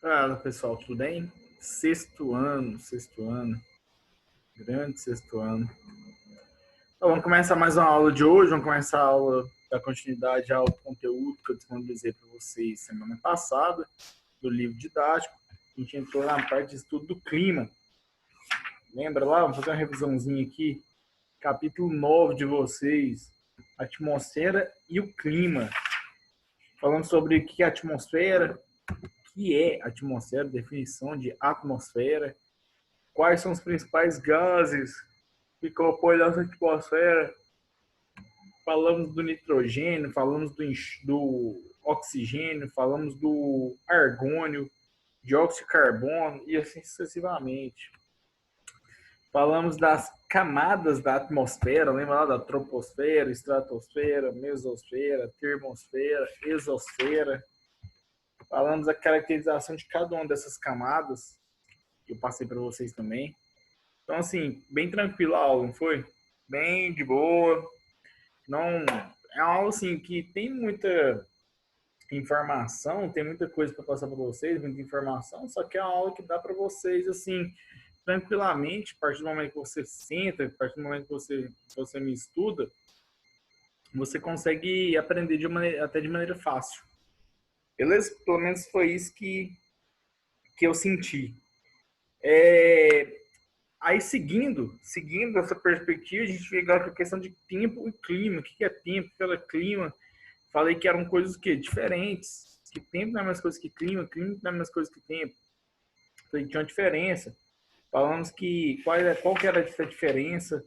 Fala pessoal, tudo bem? Sexto ano, grande sexto ano. Então, vamos começar mais uma aula de hoje, vamos começar a aula da continuidade ao conteúdo que eu disponibilizei para vocês semana passada, do livro didático. A gente entrou na parte de estudo do clima. Lembra lá? Vamos fazer uma revisãozinha aqui. Capítulo 9 de vocês, atmosfera e o clima. Falando sobre o que é atmosfera, o que é atmosfera, definição de atmosfera, quais são os principais gases que compõem a nossa atmosfera. Falamos do nitrogênio, falamos do oxigênio, falamos do argônio, dióxido de carbono e assim sucessivamente. Falamos das camadas da atmosfera, lembra lá da troposfera, estratosfera, mesosfera, termosfera, exosfera. Falamos da caracterização de cada uma dessas camadas, que eu passei para vocês também. Então, assim, bem tranquilo a aula, não foi? Bem de boa. Não, é uma aula, assim, que tem muita informação, tem muita coisa para passar para vocês, muita informação, só que é uma aula que dá para vocês, assim, tranquilamente, a partir do momento que você senta, a partir do momento que você me estuda, você consegue aprender até de maneira fácil. Beleza? Pelo menos foi isso que eu senti. É, Aí, seguindo essa perspectiva, a gente vê agora com a questão de tempo e clima. O que é tempo? O que é clima? Falei que eram coisas que diferentes. Que tempo não é a mesma coisa que clima, clima não é a mesma coisa que tempo. Falei que tinha uma diferença. Falamos que qual que era essa diferença.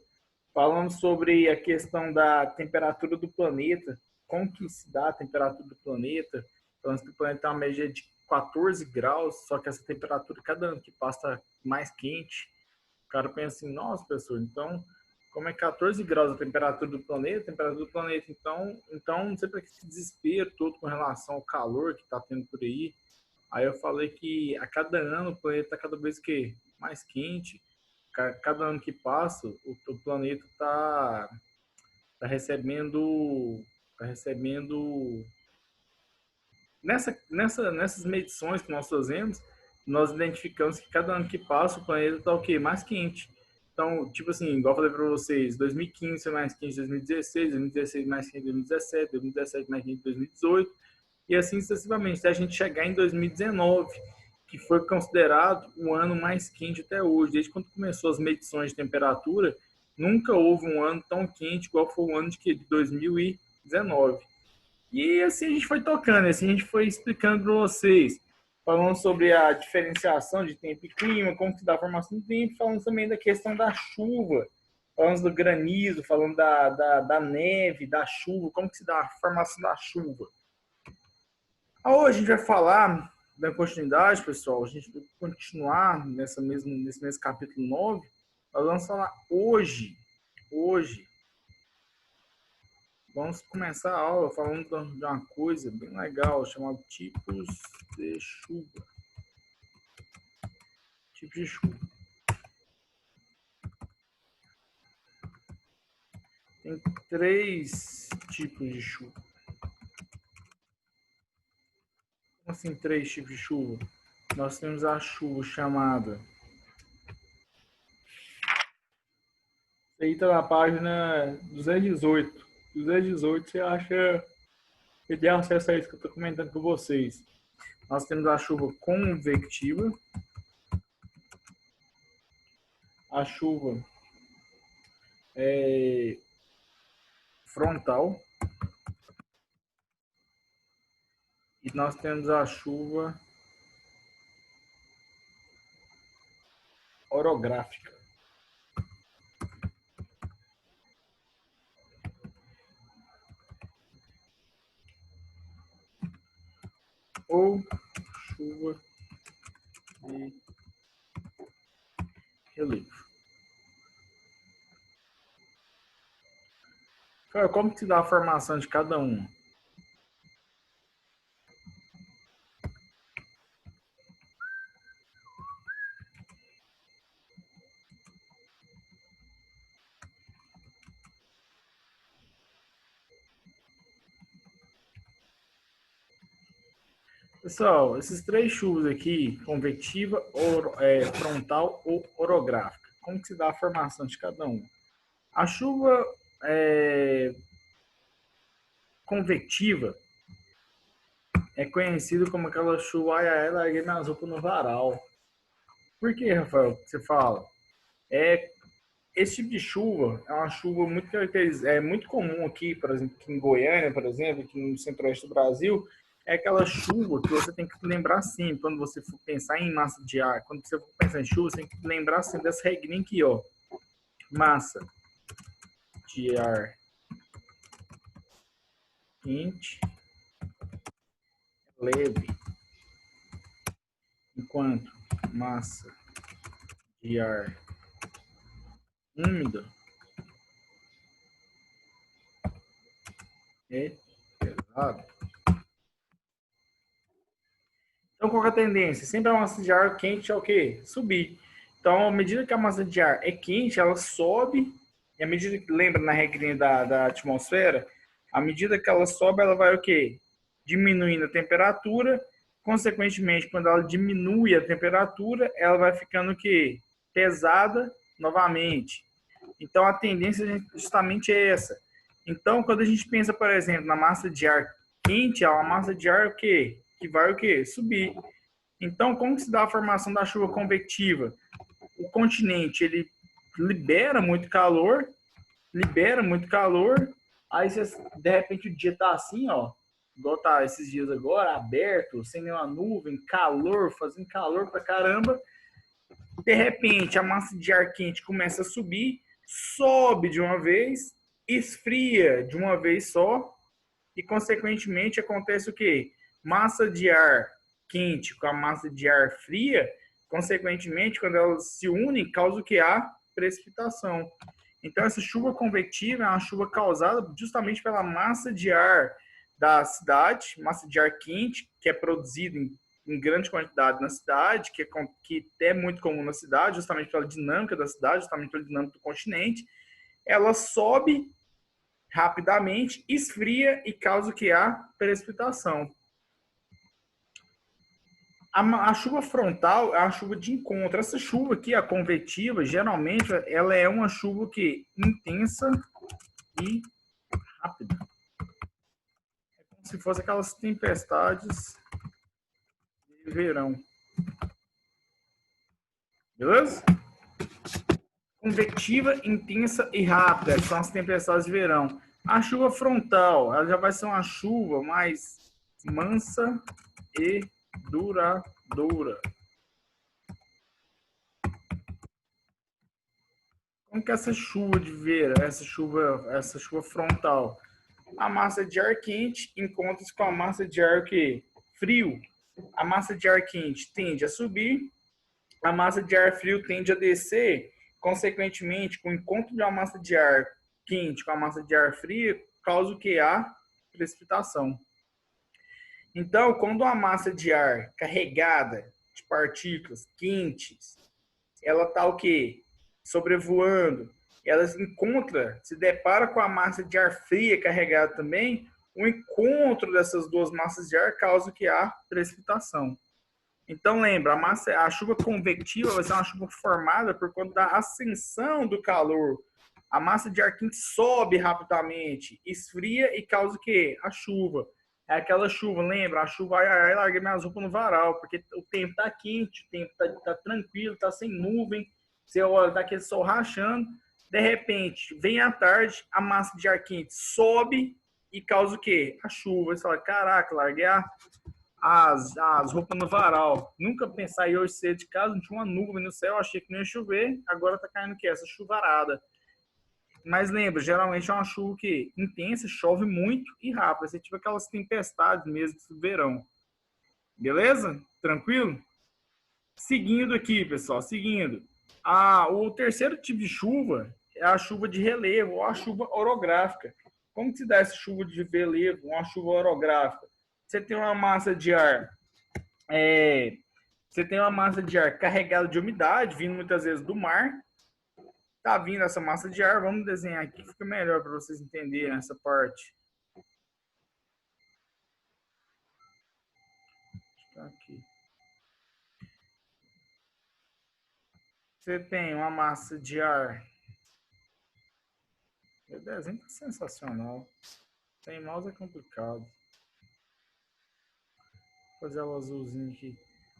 Falamos sobre a questão da temperatura do planeta. Como que se dá a temperatura do planeta? Falamos que o planeta tem uma média de 14 graus, só que essa temperatura, cada ano que passa, está mais quente. O cara pensa assim, nossa, pessoal, então, como é 14 graus a temperatura do planeta, então não sei para que esse desespero todo com relação ao calor que está tendo por aí. Aí eu falei que a cada ano o planeta está cada vez que mais quente, cada ano que passa, o planeta tá recebendo nessas medições que nós fazemos, nós identificamos que cada ano que passa o planeta está o quê? Mais quente. Então, tipo assim, igual eu falei para vocês, 2015 foi mais quente de 2016, 2016 mais quente de 2017, 2017 mais quente de 2018, e assim sucessivamente, até a gente chegar em 2019, que foi considerado o ano mais quente até hoje. Desde quando começou as medições de temperatura, nunca houve um ano tão quente igual foi o ano de 2019. E assim a gente foi tocando, assim a gente foi explicando para vocês, falando sobre a diferenciação de tempo e clima, como se dá a formação do tempo, falando também da questão da chuva, falando do granizo, falando da neve, da chuva, como que se dá a formação da chuva. Hoje a gente vai falar da continuidade, pessoal, a gente vai continuar nesse mesmo capítulo 9. Nós vamos falar hoje, vamos começar a aula falando de uma coisa bem legal chamada tipos de chuva. Tipos de chuva. Tem três tipos de chuva. Como assim, três tipos de chuva? Nós temos a chuva chamada. Isso aí está na página 218. 218 você acha que tem acesso a isso que eu estou comentando com vocês. Nós temos a chuva convectiva, a chuva frontal e nós temos a chuva orográfica. Ou chuva de relevo. Cara, como que se dá a formação de cada um? Pessoal, esses três chuvas aqui, convectiva, frontal ou orográfica, como que se dá a formação de cada um? A chuva é, convectiva é conhecida como aquela chuva, ai, ai, larguei minhas roupas no varal. Por que, Rafael, que você fala? É, esse tipo de chuva é uma chuva muito caracterizada, é muito comum aqui, por exemplo, aqui em Goiânia, por exemplo, aqui no centro-oeste do Brasil, é aquela chuva que você tem que lembrar sempre, quando você for pensar em massa de ar, quando você for pensar em chuva, você tem que lembrar sempre dessa regrinha aqui, ó. Massa de ar quente, leve, enquanto massa de ar úmida é pesada. Então, qual é a tendência? Sempre a massa de ar quente é o quê? Subir. Então, à medida que a massa de ar é quente, ela sobe, e à medida que, lembra na regrinha da atmosfera, à medida que ela sobe, ela vai o quê? Diminuindo a temperatura, consequentemente, quando ela diminui a temperatura, ela vai ficando o quê? Pesada novamente. Então, a tendência justamente é essa. Então, quando a gente pensa, por exemplo, na massa de ar quente, é uma massa de ar o quê? Que vai o quê? Subir. Então, como se dá a formação da chuva convectiva? O continente, ele libera muito calor, aí você, de repente o dia tá assim, ó, igual tá esses dias agora, aberto, sem nenhuma nuvem, calor, fazendo calor pra caramba. De repente, a massa de ar quente começa a subir, sobe de uma vez, esfria de uma vez só, e consequentemente acontece o quê? Massa de ar quente com a massa de ar fria, consequentemente, quando elas se unem, causa o que há precipitação. Então, essa chuva convectiva é uma chuva causada justamente pela massa de ar da cidade, massa de ar quente, que é produzida em grande quantidade na cidade, que é muito comum na cidade, justamente pela dinâmica da cidade, justamente pela dinâmica do continente. Ela sobe rapidamente, esfria e causa o que há precipitação. A chuva frontal é a chuva de encontro. Essa chuva aqui, a convetiva, geralmente ela é uma chuva que intensa e rápida. É como se fosse aquelas tempestades de verão. Beleza? Convectiva, intensa e rápida, que são as tempestades de verão. A chuva frontal, ela já vai ser uma chuva mais mansa e duradoura. Como que é essa chuva de verão, essa chuva frontal? A massa de ar quente encontra-se com a massa de ar que frio. A massa de ar quente tende a subir, a massa de ar frio tende a descer. Consequentemente, com o encontro de uma massa de ar quente com a massa de ar frio, causa o que há precipitação. Então, quando uma massa de ar carregada de partículas quentes, ela está o quê? Sobrevoando. Ela se depara com a massa de ar fria carregada também. O encontro dessas duas massas de ar causa que há precipitação. Então lembra, a chuva convectiva vai ser uma chuva formada por conta da ascensão do calor. A massa de ar quente sobe rapidamente, esfria e causa o quê? A chuva. É aquela chuva, lembra? A chuva, ai, larguei minhas roupas no varal, porque o tempo tá quente, o tempo tá tranquilo, tá sem nuvem, você olha, tá aquele sol rachando, de repente, vem à tarde, a massa de ar quente sobe e causa o quê? A chuva. Você fala, caraca, larguei as roupas no varal. Nunca pensar em hoje cedo de casa, não tinha uma nuvem no céu, achei que não ia chover, agora tá caindo o quê? Essa chuvarada. Mas lembra, geralmente é uma chuva que intensa, chove muito e rápido. Você tiver aquelas tempestades mesmo do verão. Beleza? Tranquilo? Seguindo aqui, pessoal, seguindo. O terceiro tipo de chuva é a chuva de relevo, ou a chuva orográfica. Como que se dá essa chuva de relevo, uma chuva orográfica? Você tem uma massa de ar você tem uma massa de ar carregada de umidade, vindo muitas vezes do mar. Tá vindo essa massa de ar, vamos desenhar aqui, fica melhor para vocês entenderem essa parte. Tá aqui. Você tem uma massa de ar. O desenho tá sensacional. Sem mouse é complicado. Vou fazer o azulzinho aqui.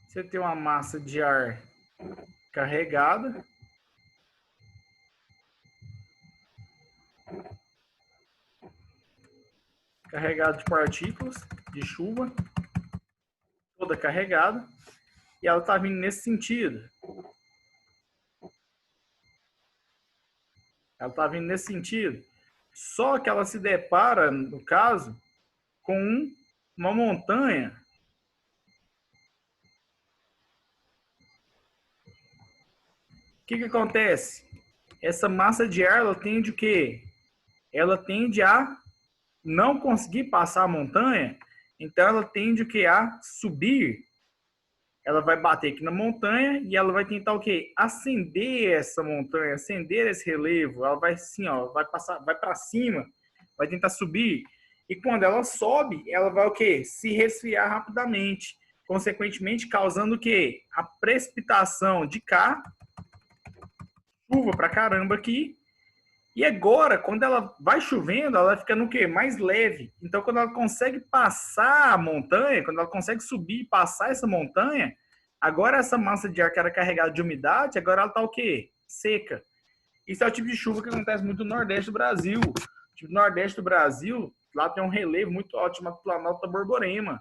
Você tem uma massa de ar carregada. Carregada de partículas de chuva. Toda carregada. E ela está vindo nesse sentido. Ela está vindo nesse sentido. Só que ela se depara, no caso, com uma montanha. O que acontece? Essa massa de ar, ela tende o quê? Ela tende a não conseguir passar a montanha, então ela tende o quê? A subir. Ela vai bater aqui na montanha e ela vai tentar o quê? Ascender essa montanha, ascender esse relevo. Ela vai assim, ó, vai passar, vai para cima, vai tentar subir. E quando ela sobe, ela vai o quê? Se resfriar rapidamente, consequentemente causando o quê? A precipitação de cá, chuva pra caramba aqui. E agora, quando ela vai chovendo, ela vai ficando o quê? Mais leve. Então, quando ela consegue passar a montanha, quando ela consegue subir e passar essa montanha, agora essa massa de ar que era carregada de umidade, agora ela está o quê? Seca. Isso é o tipo de chuva que acontece muito no Nordeste do Brasil. O tipo do Nordeste do Brasil, lá tem um relevo muito alto chamado Planalto da Borborema.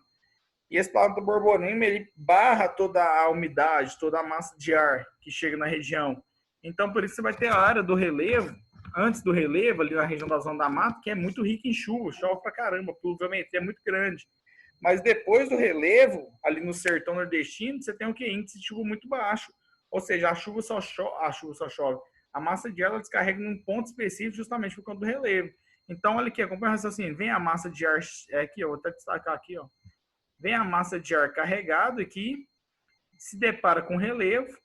E esse Planalto da Borborema, ele barra toda a umidade, toda a massa de ar que chega na região. Então, por isso você vai ter a área do relevo, antes do relevo, ali na região da Zona da Mata, que é muito rica em chuva, chove pra caramba, a pluviometria é muito grande. Mas depois do relevo, ali no sertão nordestino, você tem o que? Índice de chuva muito baixo. Ou seja, a chuva só chove. A massa de ar ela descarrega num ponto específico justamente por conta do relevo. Então, olha aqui, acompanha o raciocínio. Vem a massa de ar, aqui, ó, vou até destacar aqui, ó. Vem a massa de ar carregado aqui, se depara com relevo,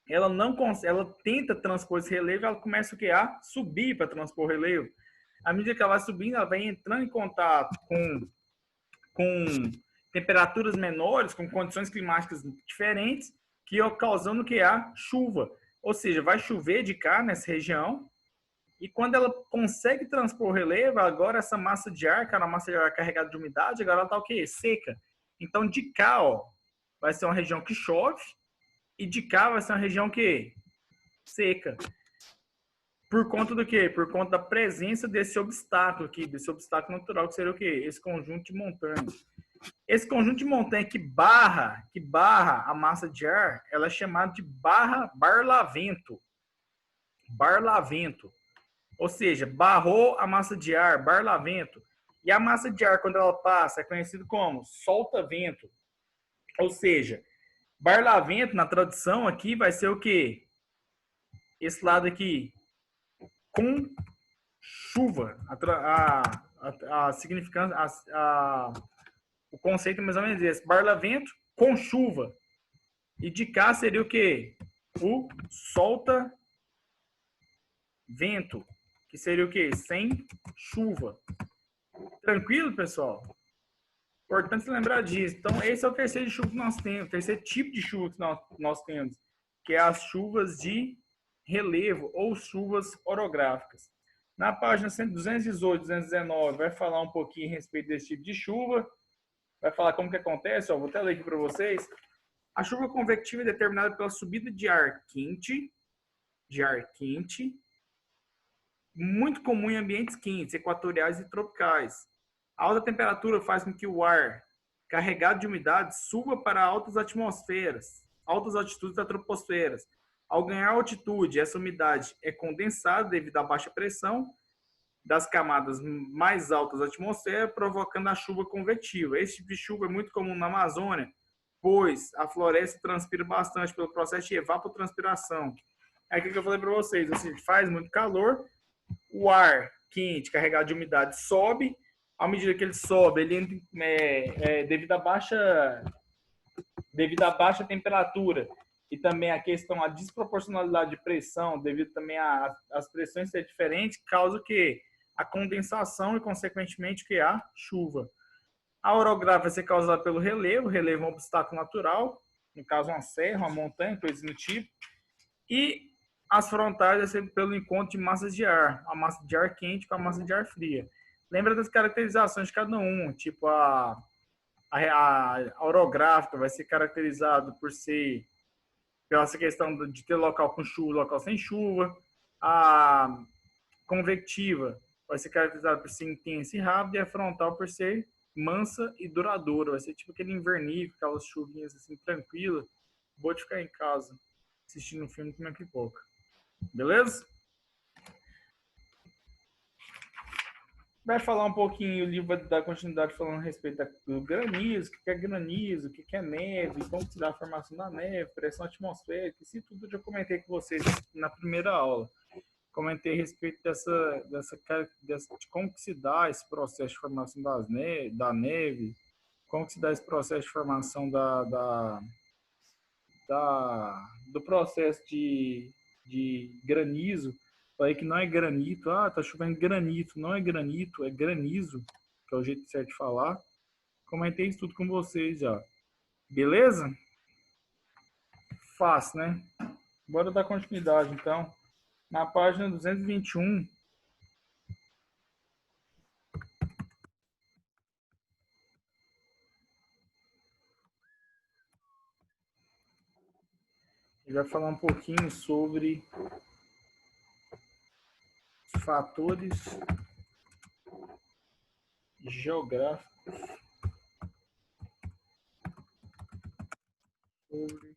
ela não consegue, ela tenta transpor esse relevo, ela começa o que? A subir para transpor o relevo. À medida que ela vai subindo, ela vai entrando em contato com temperaturas menores, com condições climáticas diferentes, que é causando o que? A chuva. Ou seja, vai chover de cá nessa região, e quando ela consegue transpor o relevo, agora essa massa de ar, que era uma massa de ar carregada de umidade, agora ela está o quê? Seca. Então, de cá, ó, vai ser uma região que chove, e de cá vai ser uma região que seca. Por conta do quê? Por conta da presença desse obstáculo aqui, desse obstáculo natural, que seria o quê? Esse conjunto de montanhas. Esse conjunto de montanha que barra a massa de ar, ela é chamada de barlavento. Barlavento. Ou seja, barrou a massa de ar, barlavento. E a massa de ar, quando ela passa, é conhecido como solta-vento. Ou seja, barlavento, na tradução aqui, vai ser o quê? Esse lado aqui, com chuva. A significância, o conceito é mais ou menos esse. Barlavento com chuva. E de cá seria o quê? O solta-vento. Que seria o quê? Sem chuva. Tranquilo, pessoal? Importante lembrar disso. Então, esse é o terceiro de chuva que nós temos, o terceiro tipo de chuva que nós temos, que é as chuvas de relevo ou chuvas orográficas. Na página 218, 219, vai falar um pouquinho a respeito desse tipo de chuva. Vai falar como que acontece, ó, vou até ler aqui para vocês. A chuva convectiva é determinada pela subida de ar quente, muito comum em ambientes quentes, equatoriais e tropicais. A alta temperatura faz com que o ar carregado de umidade suba para altas altitudes da troposfera. Ao ganhar altitude, essa umidade é condensada devido à baixa pressão das camadas mais altas da atmosfera, provocando a chuva convectiva. Esse tipo de chuva é muito comum na Amazônia, pois a floresta transpira bastante pelo processo de evapotranspiração. É aquilo que eu falei para vocês, assim, faz muito calor, o ar quente carregado de umidade sobe, à medida que ele sobe, ele devido à baixa temperatura e também a questão a desproporcionalidade de pressão, devido também às pressões ser diferentes, causa que a condensação e consequentemente que a chuva. A orografia vai ser causada pelo relevo. O relevo é um obstáculo natural, no caso uma serra, uma montanha, coisa do tipo. E as frontais vai ser pelo encontro de massas de ar, a massa de ar quente com a massa de ar fria. Lembra das caracterizações de cada um, tipo a orográfica vai ser caracterizado por ser pela essa questão de ter local com chuva, local sem chuva. A convectiva vai ser caracterizada por ser intensa e rápida, e a frontal por ser mansa e duradoura. Vai ser tipo aquele invernífero, aquelas chuvinhas assim tranquilas, boa de ficar em casa assistindo um filme com minha pipoca. Beleza? Vai falar um pouquinho, o livro vai dar continuidade falando a respeito do granizo, o que é granizo, o que é neve, como se dá a formação da neve, pressão atmosférica, isso tudo eu já comentei com vocês na primeira aula. Comentei a respeito de como que se dá esse processo de formação da neve, como que se dá esse processo de formação do processo de granizo. Falei que não é granito, tá chovendo granito, não é granito, é granizo, que é o jeito certo de falar. Comentei isso tudo com vocês já. Beleza? Fácil, né? Bora dar continuidade, então. Na página 221, ele vai falar um pouquinho sobre fatores geográficos sobre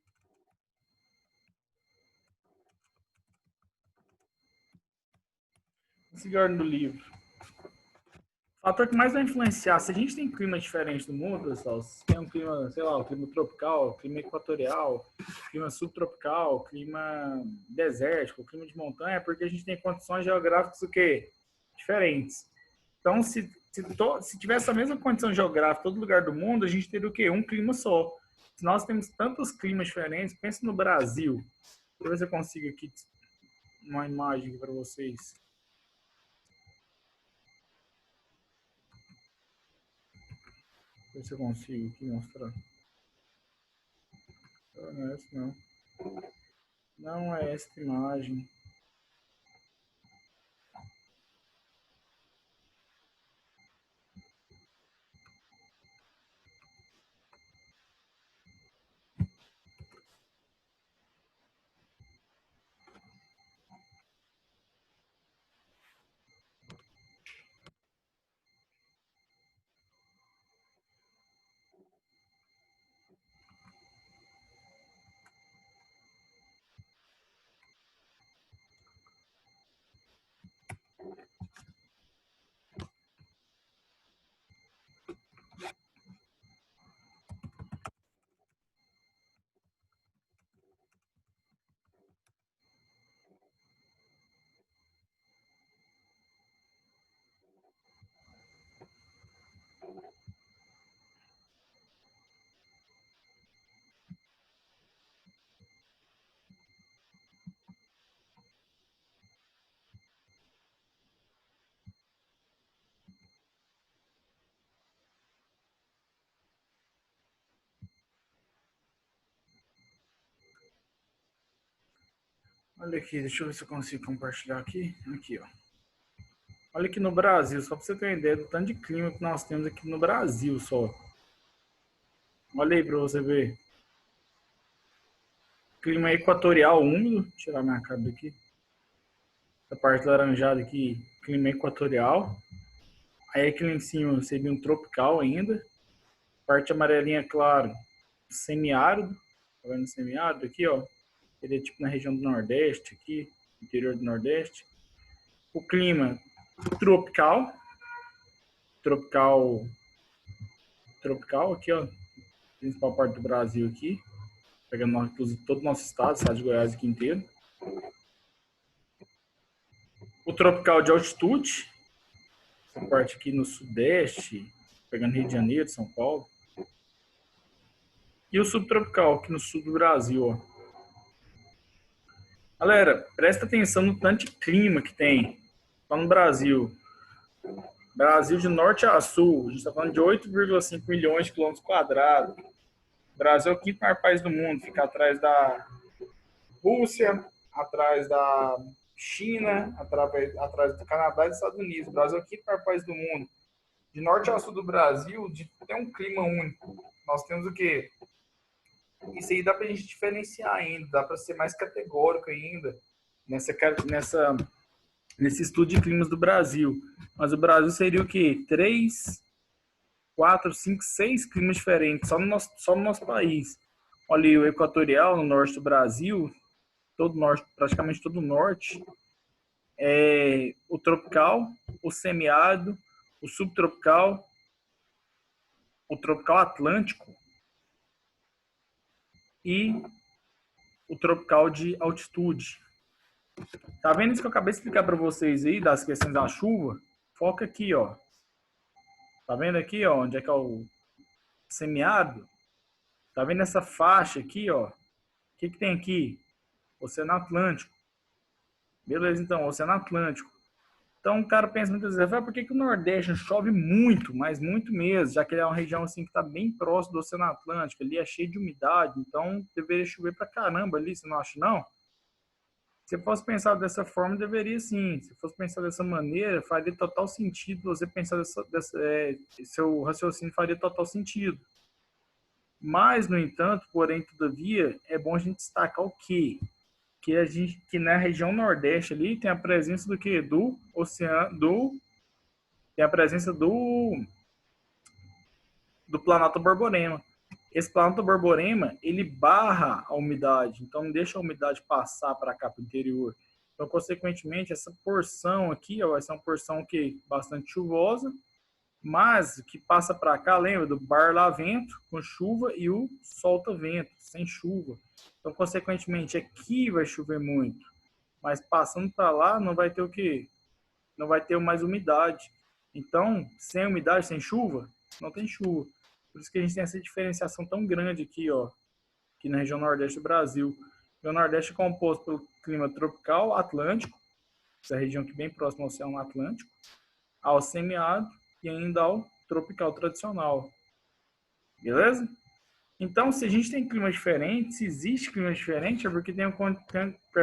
esse ordem do livro. O fator que mais vai influenciar, se a gente tem clima diferente no mundo, pessoal, se tem um clima, sei lá, um clima tropical, clima equatorial, clima subtropical, clima desértico, clima de montanha, é porque a gente tem condições geográficas o quê? Diferentes. Então, se tivesse a mesma condição geográfica em todo lugar do mundo, a gente teria o quê? Um clima só. Se nós temos tantos climas diferentes, pense no Brasil. Deixa eu ver se eu consigo aqui uma imagem para vocês. Ver se eu consigo aqui mostrar. Não é essa, não. Não é esta imagem. Olha aqui, deixa eu ver se eu consigo compartilhar aqui. Aqui, ó. Olha aqui no Brasil, só para você ter uma ideia do tanto de clima que nós temos aqui no Brasil só. Olha aí para você ver. Clima equatorial úmido. Vou tirar minha cara daqui. Essa parte laranjada aqui, clima equatorial. Aí aqui lá em cima seria um tropical ainda. Parte amarelinha, claro, semiárido. Tá vendo semiárido aqui, ó? Seria tipo na região do Nordeste aqui, interior do Nordeste. O clima tropical. Tropical aqui, ó. Principal parte do Brasil aqui. Pegando todo o nosso estado de Goiás aqui inteiro. O tropical de altitude. Essa parte aqui no Sudeste, pegando Rio de Janeiro, São Paulo. E o subtropical, aqui no sul do Brasil, ó. Galera, presta atenção no tanto de clima que tem lá no Brasil. Brasil de norte a sul, a gente está falando de 8,5 milhões de quilômetros quadrados. O Brasil é o quinto maior país do mundo, fica atrás da Rússia, atrás da China, atrás do Canadá e dos Estados Unidos. O Brasil é o quinto maior país do mundo. De norte a sul do Brasil, tem um clima único. Nós temos o quê? Isso aí dá para a gente diferenciar ainda, dá para ser mais categórico ainda nesse estudo de climas do Brasil. Mas o Brasil seria o quê? 3, 4, 5, 6 climas diferentes, só no nosso país. Olha, o equatorial, no norte do Brasil, todo norte, praticamente todo o norte, o tropical, o semiárido, o subtropical, o tropical atlântico e o tropical de altitude. Tá vendo isso que eu acabei de explicar para vocês aí, das questões da chuva? Foca aqui, ó. Tá vendo aqui, ó, onde é que é o semiárido? Tá vendo essa faixa aqui, ó? O que tem aqui? Oceano Atlântico. Beleza, então, Oceano Atlântico. Então, o cara pensa muitas vezes, por que o Nordeste chove muito, mas muito mesmo, já que ele é uma região assim que está bem próximo do Oceano Atlântico, ali é cheio de umidade, então deveria chover pra caramba ali, você não acha, não? Se fosse pensar dessa forma, deveria sim. Se fosse pensar dessa maneira, faria total sentido você pensar seu raciocínio faria total sentido. Mas, no entanto, porém, todavia, é bom a gente destacar o quê? Que na região Nordeste ali tem a presença do quê? Do oceano, tem a presença do Planalto Borborema. Esse Planalto Borborema, ele barra a umidade, então não deixa a umidade passar para cá, para o interior. Então, consequentemente, essa porção aqui ó, vai ser uma porção que bastante chuvosa, mas que passa para cá, lembra do barlavento com chuva e o solta-vento, sem chuva. Então, consequentemente, aqui vai chover muito, mas passando para lá não vai ter o quê? Não vai ter mais umidade. Então, sem umidade, sem chuva, não tem chuva. Por isso que a gente tem essa diferenciação tão grande aqui, ó, aqui na região Nordeste do Brasil. O Nordeste é composto pelo clima tropical atlântico, essa região aqui bem próxima ao Oceano Atlântico, ao semiárido e ainda ao tropical tradicional. Beleza? Então, se a gente tem climas diferentes, se existe clima diferente, é porque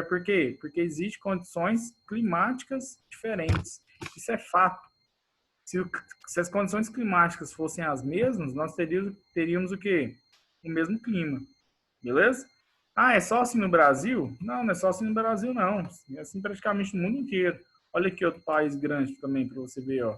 por quê? Porque existem condições climáticas diferentes. Isso é fato. Se as condições climáticas fossem as mesmas, nós teríamos o quê? O mesmo clima. Beleza? Ah, é só assim no Brasil? Não, não é só assim no Brasil, não. É assim praticamente no mundo inteiro. Olha aqui outro país grande também para você ver, ó.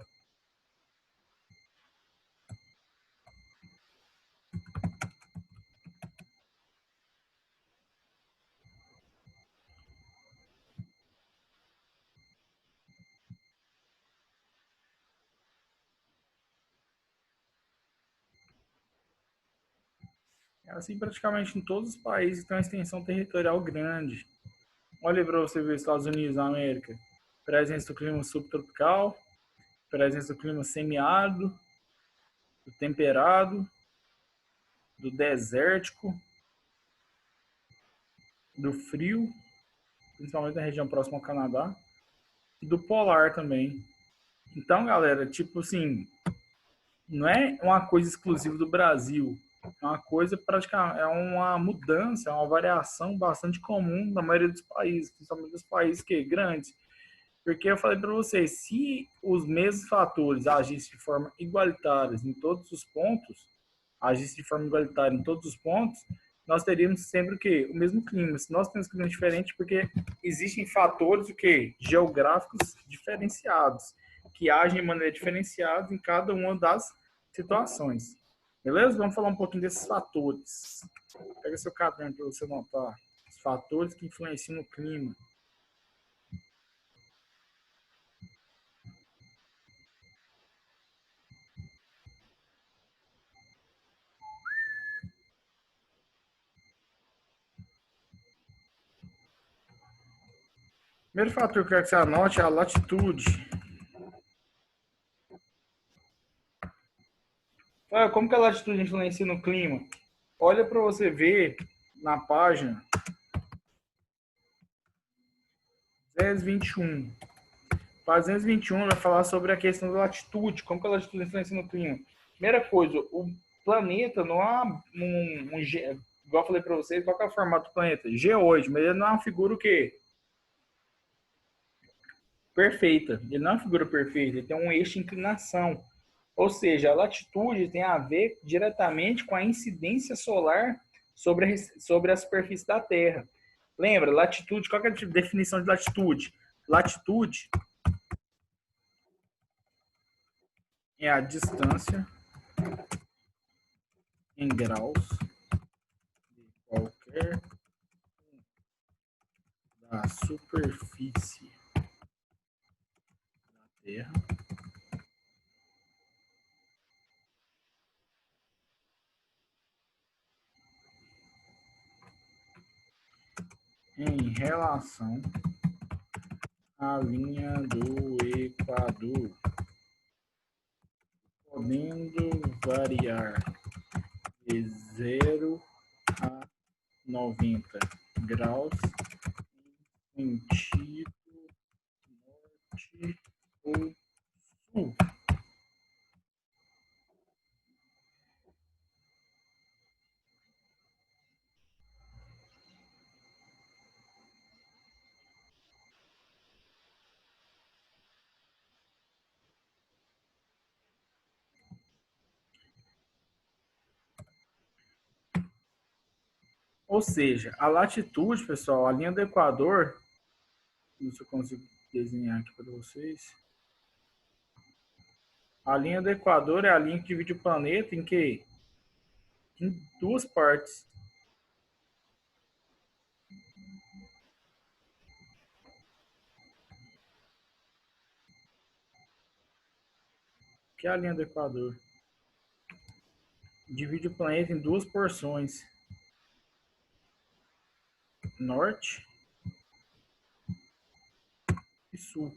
É assim praticamente em todos os países que tem uma extensão territorial grande. Olha para você ver os Estados Unidos da América. Presença do clima subtropical, presença do clima semiárido, do temperado, do desértico, do frio, principalmente na região próxima ao Canadá, e do polar também. Então, galera, tipo assim, não é uma coisa exclusiva do Brasil. É uma coisa praticamente, é uma mudança, é uma variação bastante comum na maioria dos países, principalmente dos países que grandes. Porque eu falei para vocês, se os mesmos fatores agissem de forma igualitária em todos os pontos, nós teríamos sempre o quê? O mesmo clima. Se nós temos clima diferente, porque existem fatores o quê? Geográficos diferenciados, que agem de maneira diferenciada em cada uma das situações. Beleza? Vamos falar um pouquinho desses fatores. Pega seu caderno para você notar os fatores que influenciam no clima. Primeiro fator que eu quero que você anote é a latitude. Como que a latitude influencia no clima? Olha para você ver na página 1021. página 221 vai falar sobre a questão da latitude, como que a latitude influencia no clima. Primeira coisa, o planeta não é igual eu falei para vocês, qual que é o formato do planeta? Geoide, mas ele não é uma figura o quê? Perfeita. Ele não é uma figura perfeita, ele tem um eixo de inclinação. Ou seja, a latitude tem a ver diretamente com a incidência solar sobre a superfície da Terra. Lembra, latitude, qual que é a definição de latitude? Latitude é a distância em graus de qualquer da superfície da Terra em relação à linha do Equador, podendo variar de 0 a 90 graus em sentido norte ou sul. Ou seja, a latitude, pessoal, a linha do Equador, não sei se eu consigo desenhar aqui para vocês. A linha do Equador é a linha que divide o planeta em que? Em duas partes. Que é a linha do Equador? Divide o planeta em duas porções. Norte e sul.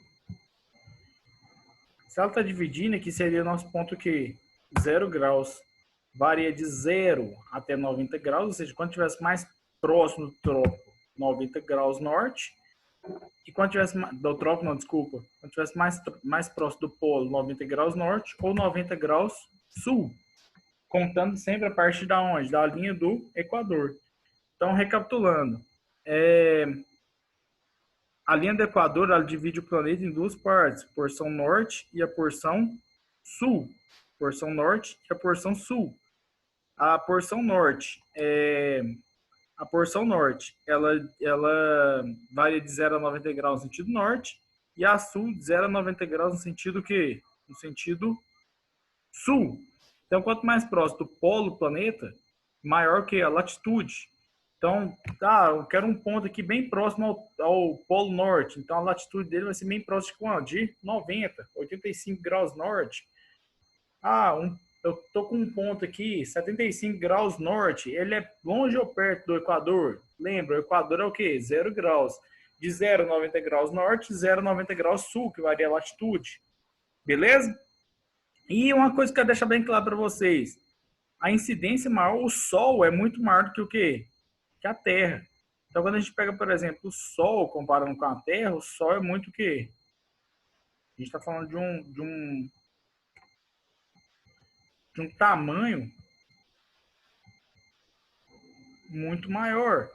Se ela está dividindo, aqui seria o nosso ponto que 0 graus. Varia de 0 até 90 graus, ou seja, quando estivesse mais próximo do trópico, 90 graus norte, e quando tivesse do trópico, não, desculpa, quando tivesse mais próximo do polo, 90 graus norte ou 90 graus sul, contando sempre a partir da onde? Da linha do Equador. Então, recapitulando, a linha do Equador ela divide o planeta em duas partes, a porção norte e a porção sul. Porção norte e a porção sul. A porção norte ela varia de 0 a 90 graus no sentido norte e a sul de 0 a 90 graus no sentido que? No sentido sul. Então, quanto mais próximo do polo do planeta, maior que a latitude. Então, eu quero um ponto aqui bem próximo ao Polo Norte. Então, a latitude dele vai ser bem próximo de 90, 85 graus norte. Eu estou com um ponto aqui, 75 graus norte. Ele é longe ou perto do Equador? Lembra, o Equador é o quê? 0 graus. De 0 a 90 graus norte, 0 a 90 graus sul, que varia a latitude. Beleza? E uma coisa que eu quero deixar bem claro para vocês. A incidência maior, o Sol é muito maior do que o quê? Que a Terra. Então, quando a gente pega, por exemplo, o Sol comparando com a Terra, o Sol é muito o quê? A gente está falando de um tamanho muito maior.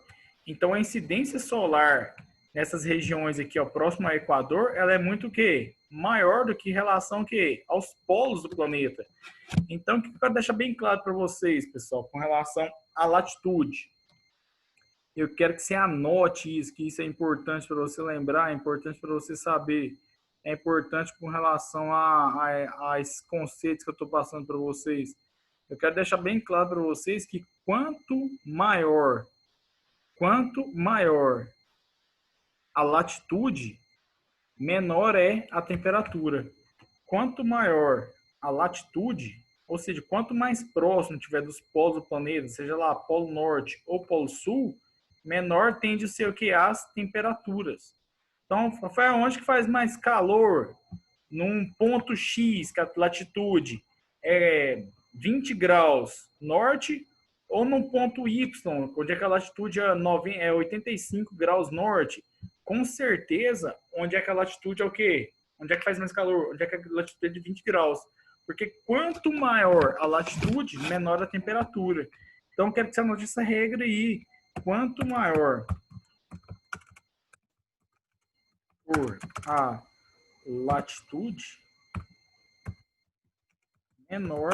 Então, a incidência solar nessas regiões aqui, ó, próximo ao Equador, ela é muito o quê? Maior do que em relação que aos polos do planeta. Então, o que eu quero deixar bem claro para vocês, pessoal, com relação à latitude? Eu quero que você anote isso, que isso é importante para você lembrar, é importante para você saber, é importante com relação a esses conceitos que eu estou passando para vocês. Eu quero deixar bem claro para vocês que quanto maior a latitude, menor é a temperatura. Quanto maior a latitude, ou seja, quanto mais próximo tiver dos polos do planeta, seja lá polo norte ou polo sul, menor tende a ser o que as temperaturas. Então, foi onde que faz mais calor? Num ponto X, que a latitude é 20 graus norte, ou num ponto Y, onde é que a latitude é 85 graus norte. Com certeza, onde é que a latitude é o quê? Onde é que faz mais calor? Onde é que a latitude é de 20 graus? Porque quanto maior a latitude, menor a temperatura. Então, quero que você anote essa regra aí. Quanto maior for a latitude, menor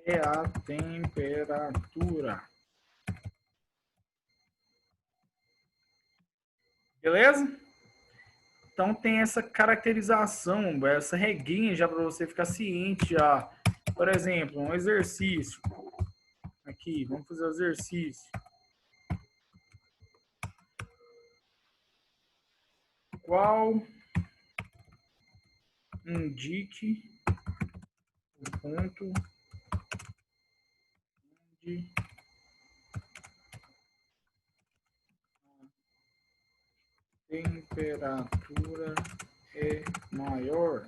é a temperatura. Beleza? Então tem essa caracterização, essa regrinha já para você ficar ciente já. Por exemplo, um exercício. Aqui, vamos fazer o exercício. Qual indique o ponto onde a temperatura é maior?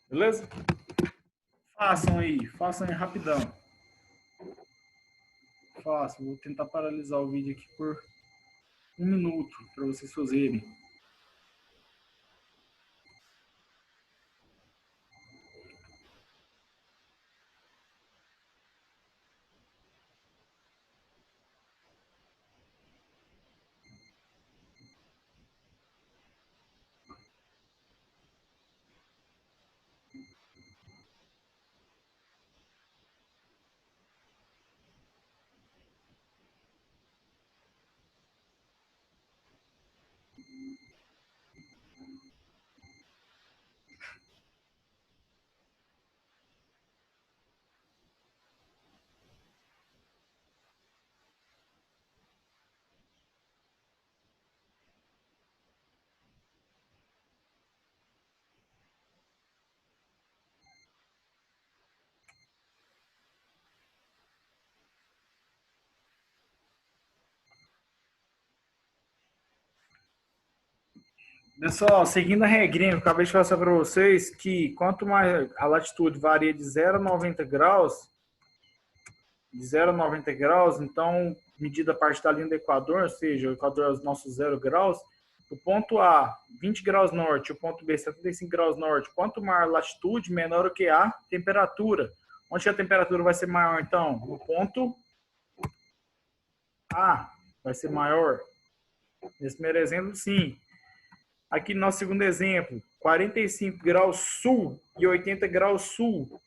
Beleza? Façam aí rapidão. Façam, vou tentar paralisar o vídeo aqui por 1 minuto para vocês fazerem. Pessoal, seguindo a regrinha que eu acabei de passar para vocês, que quanto mais a latitude varia de 0 a 90 graus, então, medida a parte da linha do Equador, ou seja, o Equador é os nossos 0 graus, o ponto A, 20 graus norte, o ponto B, 75 graus norte, quanto maior a latitude, menor o que a temperatura. Onde a temperatura vai ser maior, então? No ponto A, vai ser maior. Nesse primeiro exemplo, sim. Aqui no nosso segundo exemplo, 45 graus sul e 80 graus sul.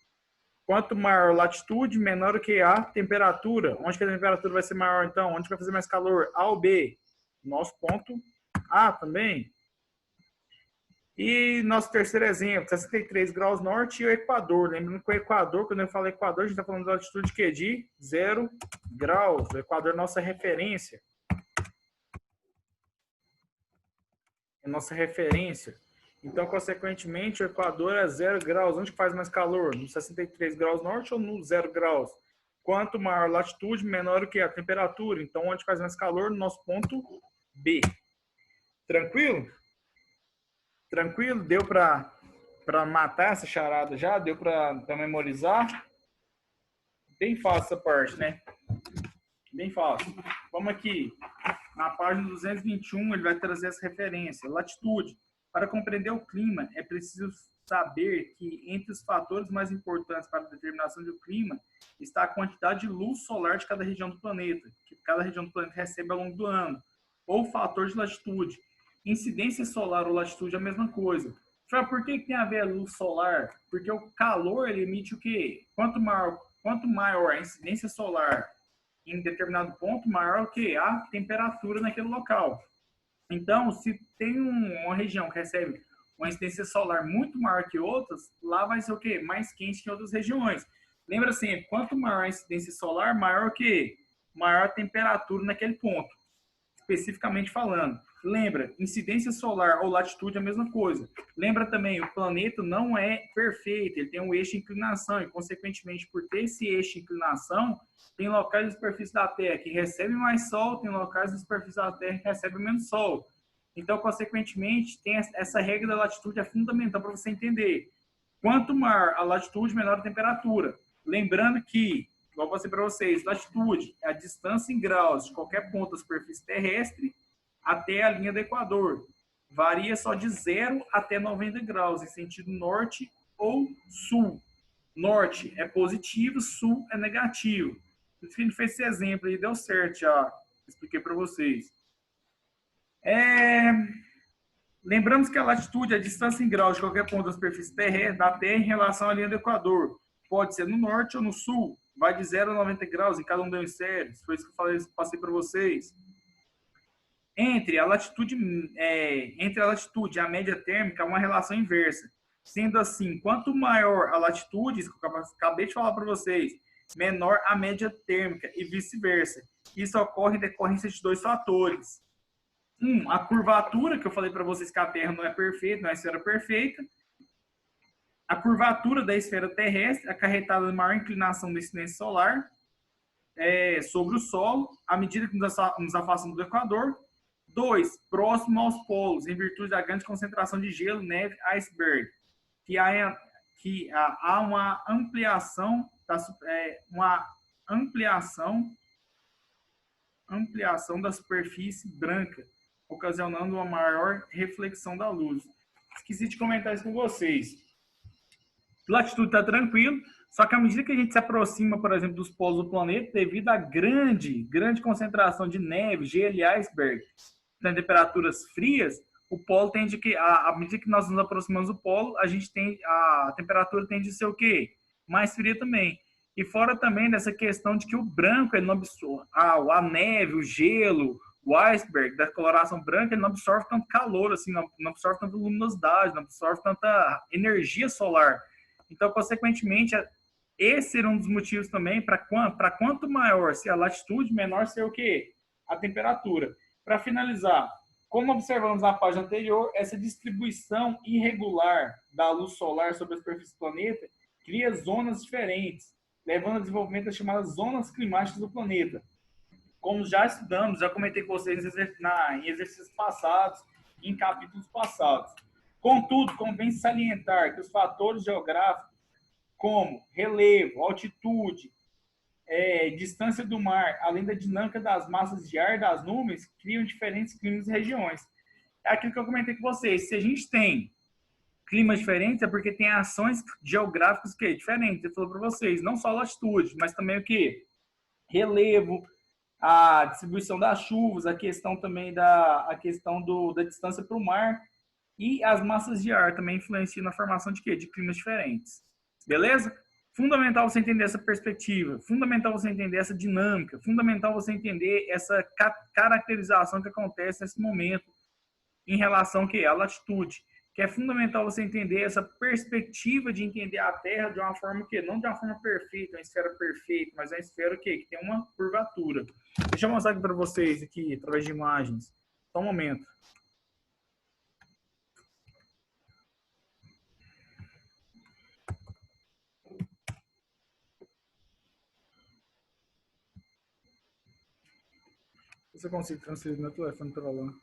Quanto maior a latitude, menor o que a temperatura. Onde que a temperatura vai ser maior, então? Onde vai fazer mais calor? A ou B? Nosso ponto A também. E nosso terceiro exemplo, 63 graus norte e o Equador. Lembrando que o Equador, quando eu falo Equador, a gente está falando de latitude que? De 0 graus. O Equador é nossa referência. É nossa referência. Então, consequentemente, o Equador é 0 graus. Onde faz mais calor? No 63 graus norte ou no 0 graus? Quanto maior a latitude, menor o que a temperatura. Então, onde faz mais calor? No nosso ponto B. Tranquilo? Tranquilo? Deu para matar essa charada já? Deu para memorizar? Bem fácil essa parte, né? Bem fácil. Vamos aqui. Na página 221, ele vai trazer essa referência. Latitude. Para compreender o clima, é preciso saber que entre os fatores mais importantes para a determinação do clima está a quantidade de luz solar de cada região do planeta, que cada região do planeta recebe ao longo do ano, ou fator de latitude. Incidência solar ou latitude é a mesma coisa. Por que tem a ver a luz solar? Porque o calor ele emite o quê? Quanto maior a incidência solar em determinado ponto, maior o que? A temperatura naquele local. Então, se tem uma região que recebe uma incidência solar muito maior que outras, lá vai ser o quê? Mais quente que outras regiões. Lembra assim, quanto maior a incidência solar, maior o quê? Maior a temperatura naquele ponto, especificamente falando. Lembra, incidência solar ou latitude é a mesma coisa. Lembra também, o planeta não é perfeito, ele tem um eixo de inclinação e, consequentemente, por ter esse eixo de inclinação, tem locais da superfície da Terra que recebem mais sol, tem locais da superfície da Terra que recebem menos sol. Então, consequentemente, tem essa regra da latitude é fundamental para você entender. Quanto maior a latitude, menor a temperatura. Lembrando que, igual eu passei para vocês, latitude é a distância em graus de qualquer ponto da superfície terrestre até a linha do Equador. Varia só de 0 até 90 graus, em sentido norte ou sul. Norte é positivo, sul é negativo. Por isso que a gente fez esse exemplo aí, deu certo já. Expliquei para vocês. Lembramos que a latitude é a distância em graus de qualquer ponto da superfície terrestre da Terra em relação à linha do Equador. Pode ser no norte ou no sul. Vai de 0 a 90 graus em cada um dos hemisférios. Foi isso que eu passei para vocês. Entre a latitude e a média térmica, há uma relação inversa. Sendo assim, quanto maior a latitude, isso que eu acabei de falar para vocês, menor a média térmica e vice-versa. Isso ocorre em decorrência de dois fatores. A curvatura, que eu falei para vocês que a Terra não é perfeita, não é a esfera perfeita. A curvatura da esfera terrestre, acarretada na maior inclinação da incidência solar sobre o solo, à medida que nos afastamos do Equador. 2. Próximo aos polos, em virtude da grande concentração de gelo, neve, iceberg, que há uma ampliação da superfície branca, ocasionando uma maior reflexão da luz. Esqueci de comentar isso com vocês. Latitude está tranquilo, só que à medida que a gente se aproxima, por exemplo, dos polos do planeta, devido à grande concentração de neve, gelo e iceberg, em temperaturas frias, o polo tende que, à medida que nós nos aproximamos do polo, a temperatura tende a ser o quê? Mais fria também. E fora também dessa questão de que o branco, ele não absorve, a neve, o gelo, o iceberg, da coloração branca, ele não absorve tanto calor, assim, não absorve tanta luminosidade, não absorve tanta energia solar. Então, consequentemente, esse era um dos motivos também para quanto maior ser a latitude, menor ser o quê? A temperatura. Para finalizar, como observamos na página anterior, essa distribuição irregular da luz solar sobre a superfície do planeta cria zonas diferentes, levando ao desenvolvimento das chamadas zonas climáticas do planeta. Como já estudamos, já comentei com vocês em exercícios passados, em capítulos passados. Contudo, convém salientar que os fatores geográficos, como relevo, altitude, distância do mar, além da dinâmica das massas de ar das nuvens, criam diferentes climas e regiões. É aquilo que eu comentei com vocês. Se a gente tem climas diferentes, é porque tem ações geográficas que diferentes. Eu falei para vocês, não só latitude, mas também o que? Relevo, a distribuição das chuvas, a questão também da distância para o mar e as massas de ar também influenciam na formação de quê? De climas diferentes. Beleza? Fundamental você entender essa perspectiva, fundamental você entender essa dinâmica, fundamental você entender essa caracterização que acontece nesse momento em relação à latitude, que é fundamental você entender essa perspectiva de entender a Terra de uma forma que não de uma forma perfeita, uma esfera perfeita, mas uma esfera que tem uma curvatura. Deixa eu mostrar aqui para vocês aqui através de imagens. Só um momento. Se eu consigo transferir meu telefone para lá.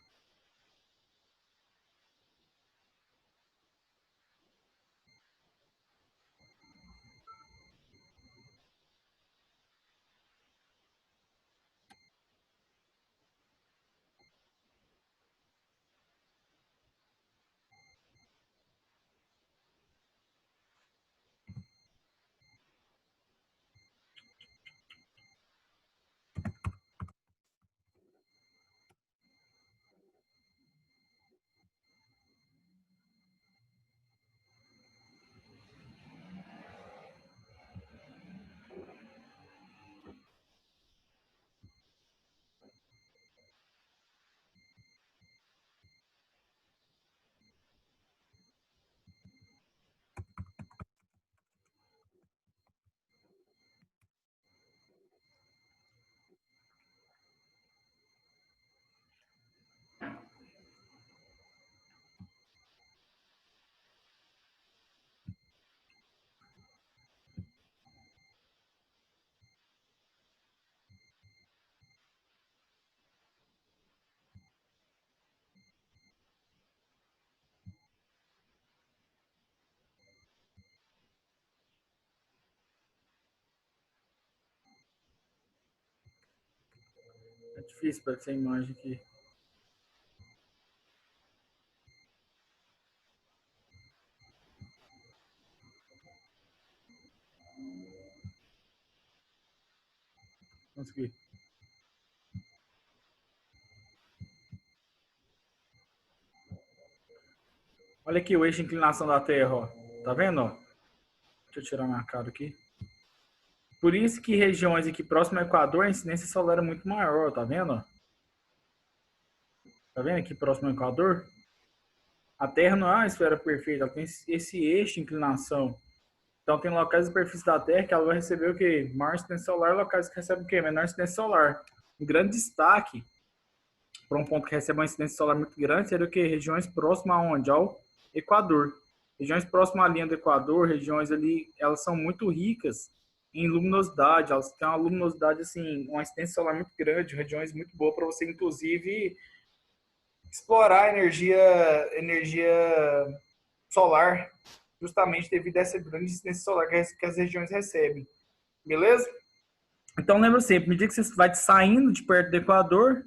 difícil para essa imagem aqui. Consegui. Olha aqui o eixo de inclinação da Terra, ó. Tá vendo, ó? Deixa eu tirar minha cara aqui. Por isso que regiões aqui próximas ao Equador, a incidência solar é muito maior, tá vendo, ó? Tá vendo aqui próximo ao Equador? A Terra não é uma esfera perfeita, ela tem esse eixo de inclinação. Então tem locais da superfície da Terra que ela vai receber o quê? Maior incidência solar, locais que recebem o quê? Menor incidência solar. Um grande destaque para um ponto que recebe uma incidência solar muito grande seria o quê? Regiões próximas aonde? Ao Equador. Regiões próximas à linha do Equador, regiões ali, elas são muito ricas em luminosidade, elas têm uma luminosidade, assim, uma incidência solar muito grande, regiões muito boas para você, inclusive, explorar energia solar, justamente devido a essa grande incidência solar que as regiões recebem. Beleza? Então, lembra sempre, à medida que você vai saindo de perto do Equador,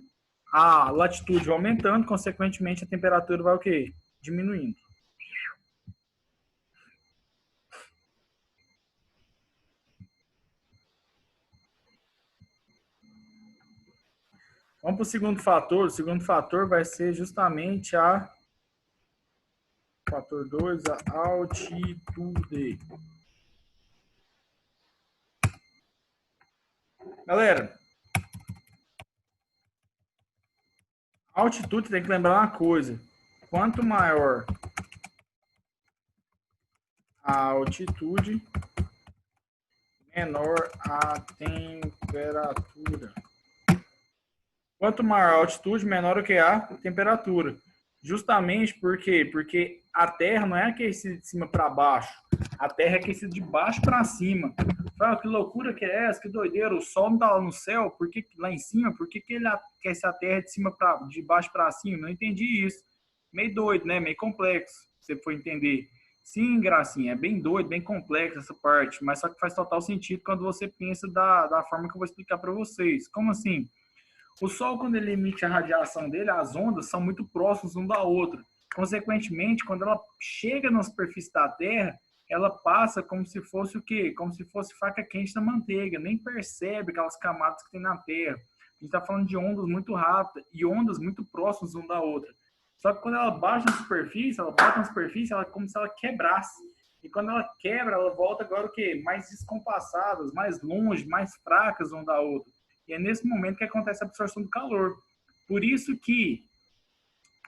a latitude vai aumentando, consequentemente, a temperatura vai o quê? Diminuindo. Vamos para o segundo fator. O segundo fator vai ser justamente fator 2, a altitude. Galera, a altitude tem que lembrar uma coisa. Quanto maior a altitude, menor a temperatura. Quanto maior a altitude, menor o que a temperatura. Justamente porque a Terra não é aquecida de cima para baixo. A Terra é aquecida de baixo para cima. Fala, que loucura que é essa? Que doideira. O Sol não está lá no céu, por que lá em cima? Por que ele aquece a Terra de baixo para cima? Não entendi isso. Meio doido, né? Meio complexo, se você for entender. Sim, Gracinha, é bem doido, bem complexo essa parte, mas só que faz total sentido quando você pensa da forma que eu vou explicar para vocês. Como assim? O Sol, quando ele emite a radiação dele, as ondas são muito próximas uma da outra. Consequentemente, quando ela chega na superfície da Terra, ela passa como se fosse o quê? Como se fosse faca quente na manteiga. Nem percebe aquelas camadas que tem na Terra. A gente está falando de ondas muito rápidas e ondas muito próximas uma da outra. Só que quando ela bate na superfície, ela é como se ela quebrasse. E quando ela quebra, ela volta agora o quê? Mais descompassadas, mais longe, mais fracas uma da outra. E é nesse momento que acontece a absorção do calor. Por isso que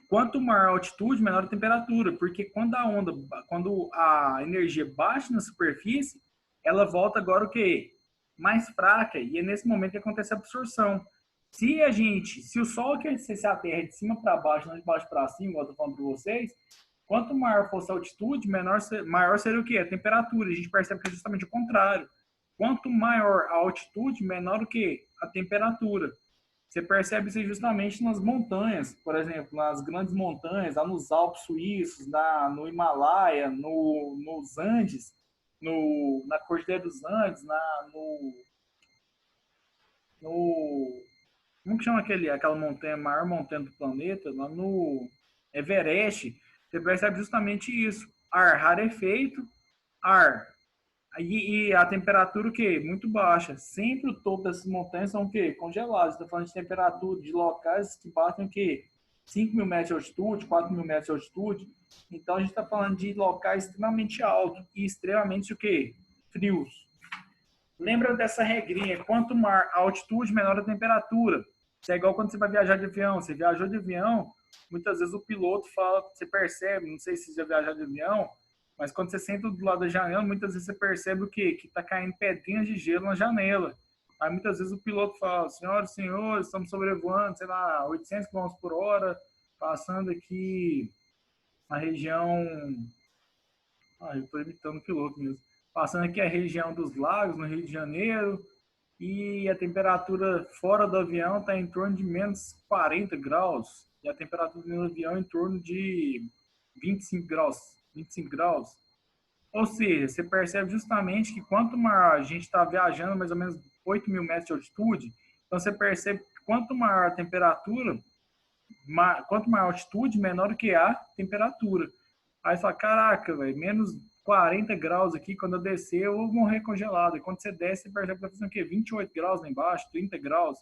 quanto maior a altitude, menor a temperatura, porque quando a energia bate na superfície, ela volta agora o quê? Mais fraca, e é nesse momento que acontece a absorção. Se o Sol aquecesse a Terra de cima para baixo, não de baixo para cima, igual eu estou falando para vocês, quanto maior fosse a altitude, maior seria o quê? A temperatura. A gente percebe que é justamente o contrário. Quanto maior a altitude, menor o quê? A temperatura. Você percebe isso justamente nas montanhas, por exemplo, nas grandes montanhas, lá nos Alpes suíços, no Himalaia, nos Andes, na Cordilheira dos Andes, no como que chama aquela montanha, a maior montanha do planeta, lá no Everest. Você percebe justamente isso. Ar rarefeito, ar. E a temperatura o quê? Muito baixa. Sempre o topo dessas montanhas são o quê? Congelados. Estou falando de temperatura de locais que batem o quê? 5.000 metros de altitude, 4.000 metros de altitude. Então a gente está falando de locais extremamente altos e extremamente o quê? Frios. Lembra dessa regrinha? Quanto maior a altitude, menor a temperatura. Isso é igual quando você vai viajar de avião. Você viajou de avião, muitas vezes o piloto fala, você percebe, não sei se você já viajou de avião, mas quando você senta do lado da janela, muitas vezes você percebe o quê? Que está caindo pedrinhas de gelo na janela. Aí muitas vezes o piloto fala, senhoras e senhores, estamos sobrevoando, sei lá, 800 km por hora, passando aqui na região... Ah, eu estou imitando o piloto mesmo. Passando aqui a região dos lagos, no Rio de Janeiro, e a temperatura fora do avião está em torno de menos 40 graus, e a temperatura do avião em torno de 25 graus. 25 graus. Ou seja, você percebe justamente que quanto maior a gente está viajando, mais ou menos 8.000 metros de altitude, então você percebe que quanto maior a temperatura, quanto maior a altitude, menor que a temperatura. Aí você fala, caraca, velho, menos 40 graus aqui, quando eu descer, eu vou morrer congelado. E quando você desce, você percebe que tá fazendo o quê? 28 graus lá embaixo, 30 graus.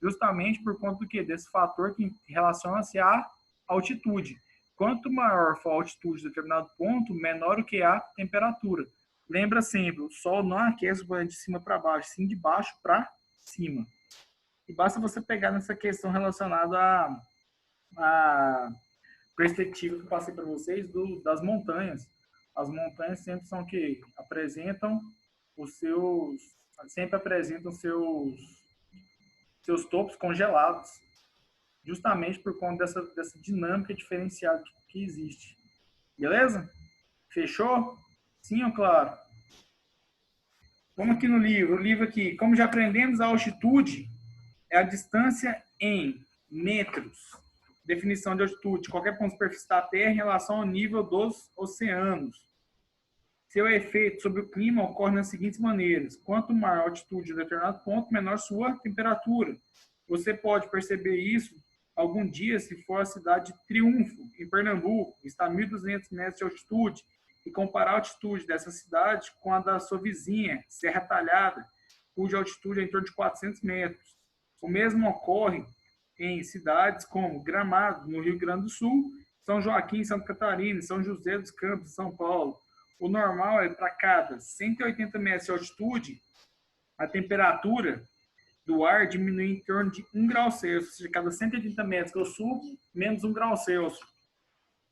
Justamente por conta do quê? Desse fator que relaciona-se à altitude. Quanto maior for a altitude de determinado ponto, menor o que a temperatura. Lembra sempre, o Sol não aquece de cima para baixo, sim de baixo para cima. E basta você pegar nessa questão relacionada à perspectiva que eu passei para vocês das montanhas. As montanhas sempre são que apresentam sempre apresentam seus topos congelados, justamente por conta dessa dinâmica diferenciada que existe. Beleza? Fechou? Sim ou claro? Vamos aqui no livro. O livro aqui, como já aprendemos, a altitude é a distância em metros. Definição de altitude: qualquer ponto de superfície da Terra em relação ao nível dos oceanos. Seu efeito sobre o clima ocorre das seguintes maneiras: quanto maior a altitude de um determinado ponto, menor sua temperatura. Você pode perceber isso algum dia se for a cidade de Triunfo, em Pernambuco, está a 1.200 metros de altitude, e comparar a altitude dessa cidade com a da sua vizinha, Serra Talhada, cuja altitude é em torno de 400 metros. O mesmo ocorre em cidades como Gramado, no Rio Grande do Sul, São Joaquim, Santa Catarina, São José dos Campos, São Paulo. O normal é para cada 180 metros de altitude, a temperatura do ar diminui em torno de 1 grau Celsius, ou seja, cada 180 metros que eu subo, menos 1 grau Celsius.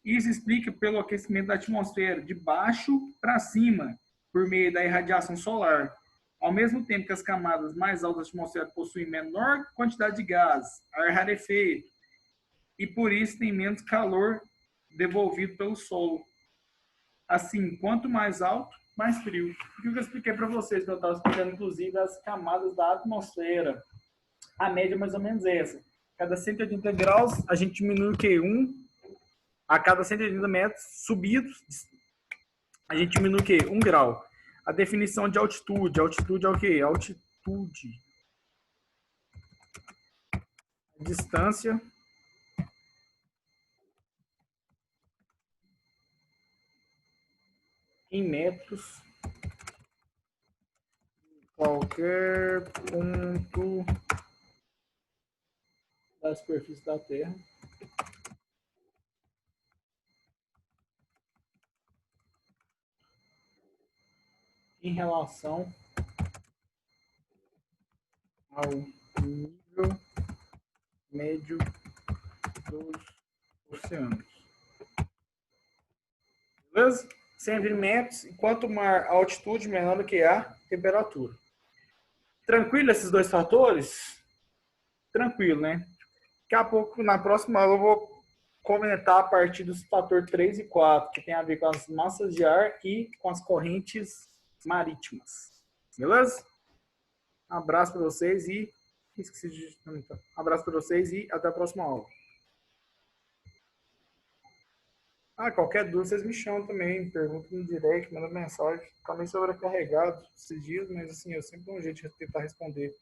Isso explica pelo aquecimento da atmosfera de baixo para cima, por meio da irradiação solar. Ao mesmo tempo que as camadas mais altas da atmosfera possuem menor quantidade de gás, ar rarefeito, e por isso tem menos calor devolvido pelo solo. Assim, quanto mais alto, mais frio. O que eu expliquei para vocês, que eu estava explicando, inclusive, as camadas da atmosfera. A média é mais ou menos essa. Cada 180 graus, a gente diminui o quê? A cada 180 metros subidos, a gente diminui o quê? 1 grau. A definição de altitude. Altitude é o quê? Altitude. Distância em metros. Qualquer ponto da superfície da Terra. Em relação ao nível médio dos oceanos. Beleza? Sempre em metros, enquanto maior a altitude, menor do que a temperatura. Tranquilo esses dois fatores? Tranquilo, né? Daqui a pouco, na próxima aula, eu vou comentar a partir dos fatores 3 e 4, que tem a ver com as massas de ar e com as correntes marítimas. Beleza? Um abraço para vocês e... Esqueci de... Um abraço para vocês e até a próxima aula. Qualquer dúvida, vocês me chamam também, perguntam no direct, mandam mensagem. Também sobrecarregado esses dias, mas assim, eu sempre dou um jeito de tentar responder,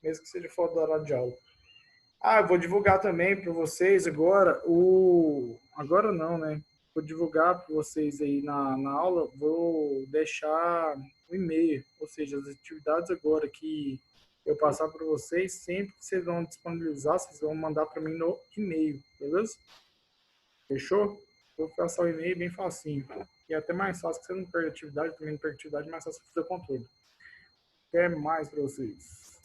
mesmo que seja fora do horário de aula. Eu vou divulgar também para vocês agora Agora não, né? Vou divulgar para vocês aí na aula, vou deixar o e-mail, ou seja, as atividades agora que eu passar para vocês, sempre que vocês vão disponibilizar, vocês vão mandar para mim no e-mail, beleza? Fechou? Vou passar o e-mail bem facinho. E é até mais fácil, que você não perde atividade, também não perde atividade, mais fácil fazer o controle. Até mais para vocês.